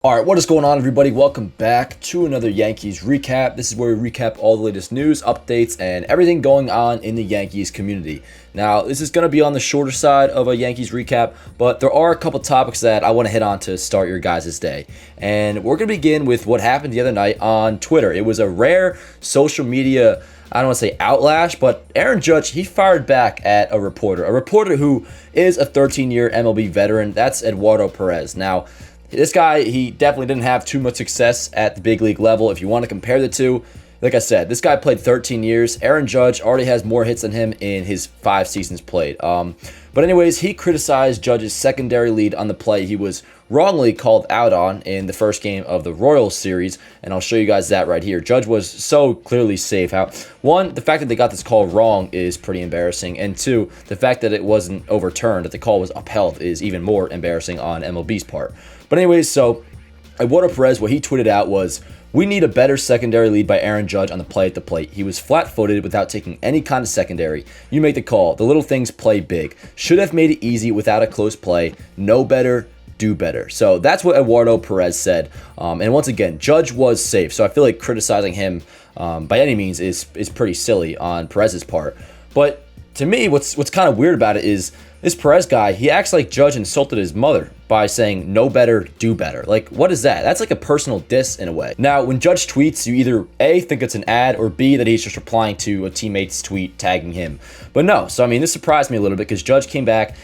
All right, what is going on, everybody? Welcome back to another Yankees recap. This is where we recap all the latest news, updates, and everything going on in the Yankees community. Now, this is going to be on the shorter side of a Yankees recap, but there are a couple topics that I want to hit on to start your guys' day. And we're going to begin with what happened the other night on Twitter. It was a rare social media, I don't want to say outlash, but Aaron Judge, he fired back at a reporter who is a 13-year MLB veteran. That's Eduardo Perez. Now, this guy, he definitely didn't have too much success at the big league level. If you want to compare the two, like I said, this guy played 13 years. Aaron Judge already has more hits than him in his 5 seasons played. But anyways, he criticized Judge's secondary lead on the play he was wrongly called out on in the first game of the Royals series, and I'll show you guys that right here. Judge was so clearly safe. One, the fact that they got this call wrong is pretty embarrassing, and two, the fact that it wasn't overturned, that the call was upheld, is even more embarrassing on MLB's part. But anyways, so Eduardo Perez, what he tweeted out was, "We need a better secondary lead by Aaron Judge on the play at the plate. He was flat-footed without taking any kind of secondary. You make the call. The little things play big. Should have made it easy without a close play. Know better, do better." So that's what Eduardo Perez said. And once again, Judge was safe. So I feel like criticizing him by any means is pretty silly on Perez's part. But to me, what's kind of weird about it is this Perez guy, he acts like Judge insulted his mother by saying, "Know better, do better." Like, what is that? That's like a personal diss in a way. Now, when Judge tweets, you either A, think it's an ad, or B, that he's just replying to a teammate's tweet tagging him. But no, so I mean, this surprised me a little bit because Judge came back,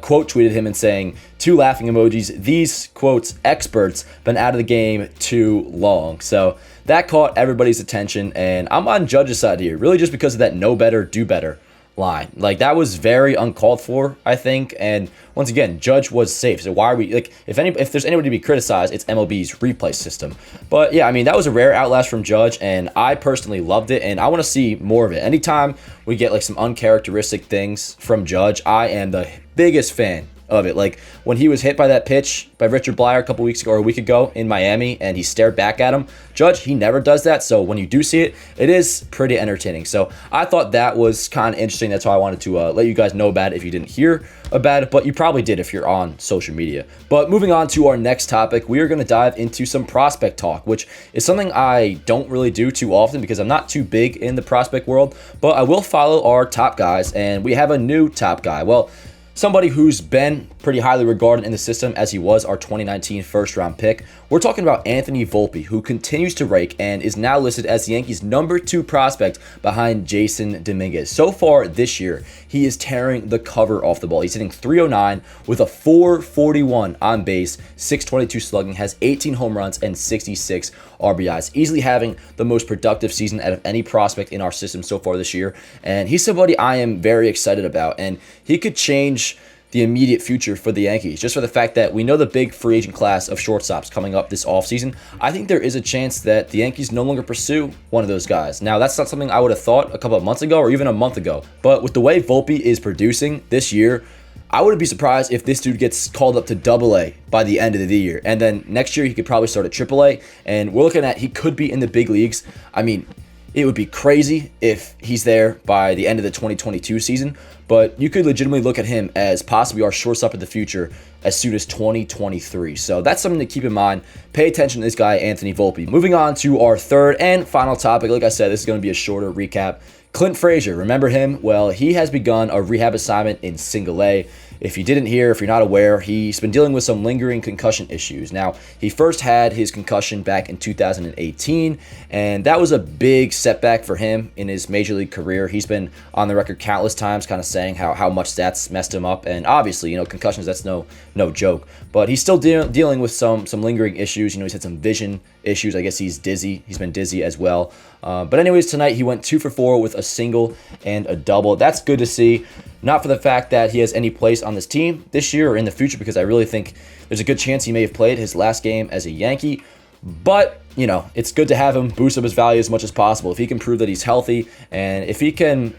quote tweeted him and saying, 2 laughing emojis, "These, quotes, experts been out of the game too long." So that caught everybody's attention, and I'm on Judge's side here, really just because of that know better, do better line. Like, that was very uncalled for, I think. And once again, Judge was safe. So why are we, like, if there's anybody to be criticized, it's MLB's replay system. But yeah, I mean, that was a rare outlast from Judge, and I personally loved it, and I want to see more of it. Anytime we get like some uncharacteristic things from Judge, I am the biggest fan of it. Like when he was hit by that pitch by Richard Blyer a couple weeks ago or a week ago in Miami and he stared back at him. Judge, he never does that. So when you do see it, it is pretty entertaining. So I thought that was kind of interesting. That's why I wanted to let you guys know about it if you didn't hear about it, but you probably did if you're on social media. But moving on to our next topic, we are going to dive into some prospect talk, which is something I don't really do too often because I'm not too big in the prospect world, but I will follow our top guys, and we have a new top guy. Well, somebody who's been pretty highly regarded in the system as he was our 2019 first-round pick. We're talking about Anthony Volpe, who continues to rake and is now listed as the Yankees' number 2 prospect behind Jason Dominguez. So far this year, he is tearing the cover off the ball. He's hitting .309 with a .441 on base, .622 slugging, has 18 home runs and 66 RBIs, easily having the most productive season out of any prospect in our system so far this year. And he's somebody I am very excited about, and he could change the immediate future for the Yankees, just for the fact that we know the big free agent class of shortstops coming up this offseason. I think there is a chance that the Yankees no longer pursue one of those guys. Now, that's not something I would have thought a couple of months ago or even a month ago, but with the way Volpe is producing this year, I wouldn't be surprised if this dude gets called up to AA by the end of the year. And then next year, he could probably start at AAA, and we're looking at he could be in the big leagues. I mean, it would be crazy if he's there by the end of the 2022 season, but you could legitimately look at him as possibly our shortstop of the future as soon as 2023. So that's something to keep in mind. Pay attention to this guy, Anthony Volpe. Moving on to our third and final topic. Like I said, this is going to be a shorter recap. Clint Frazier, remember him? Well, he has begun a rehab assignment in Single A. If you didn't hear, if you're not aware, he's been dealing with some lingering concussion issues. Now, he first had his concussion back in 2018, and that was a big setback for him in his major league career. He's been on the record countless times kind of saying how much that's messed him up, and obviously, concussions, that's no joke. But he's still dealing with some lingering issues. He's had some vision issues. I guess he's dizzy. He's been dizzy as well. But anyways, tonight he went 2 for 4 with a single and a double. That's good to see. Not for the fact that he has any place on this team this year or in the future, because I really think there's a good chance he may have played his last game as a Yankee. But, it's good to have him boost up his value as much as possible. If he can prove that he's healthy, and if he can,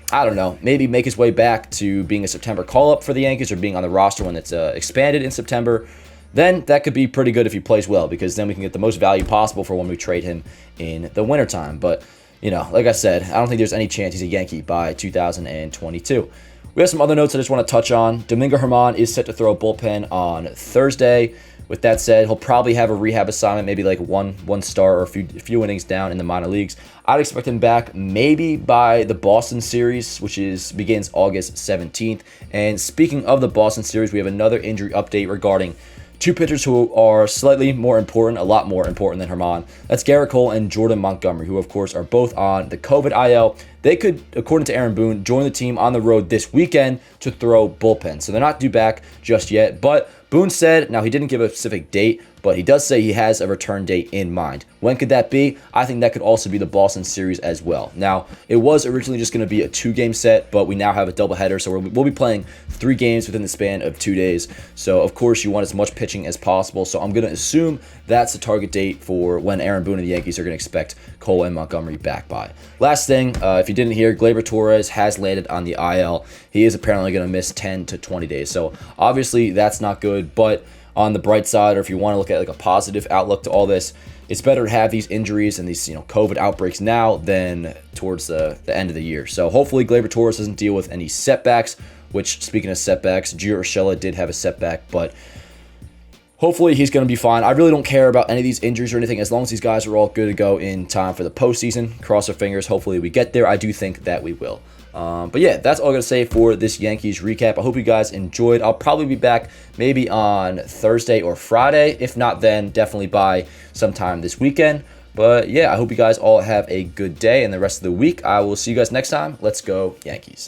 maybe make his way back to being a September call-up for the Yankees or being on the roster when it's expanded in September, then that could be pretty good if he plays well, because then we can get the most value possible for when we trade him in the wintertime. But, like I said, I don't think there's any chance he's a Yankee by 2022. We have some other notes I just want to touch on. Domingo Germán is set to throw a bullpen on Thursday. with that said, he'll probably have a rehab assignment, maybe like one start or a few innings down in the minor leagues. I'd expect him back maybe by the Boston series, which begins August 17th. And speaking of the Boston series, we have another injury update regarding two pitchers who are slightly more important, a lot more important than Herman. That's Garrett Cole and Jordan Montgomery, who of course are both on the COVID IL. They could, according to Aaron Boone, join the team on the road this weekend to throw bullpen. So they're not due back just yet. But Boone said, now he didn't give a specific date, but he does say he has a return date in mind. When could that be? I think that could also be the Boston series as well. Now, it was originally just going to be a 2-game set, but we now have a doubleheader, so we'll be playing 3 games within the span of 2 days. So, of course, you want as much pitching as possible. So I'm going to assume that's the target date for when Aaron Boone and the Yankees are going to expect Cole and Montgomery back by. Last thing, if you didn't hear, Gleyber Torres has landed on the IL. He is apparently going to miss 10 to 20 days. So, obviously, that's not good, but on the bright side, or if you want to look at like a positive outlook to all this, it's better to have these injuries and these COVID outbreaks now than towards the end of the year. So hopefully Gleyber Torres doesn't deal with any setbacks, which, speaking of setbacks, Gio Urshela did have a setback, but hopefully he's going to be fine. I really don't care about any of these injuries or anything as long as these guys are all good to go in time for the postseason. Cross our fingers. Hopefully we get there. I do think that we will. But yeah, that's all I'm going to say for this Yankees recap. I hope you guys enjoyed. I'll probably be back maybe on Thursday or Friday. If not, then definitely by sometime this weekend. But yeah, I hope you guys all have a good day and the rest of the week. I will see you guys next time. Let's go Yankees.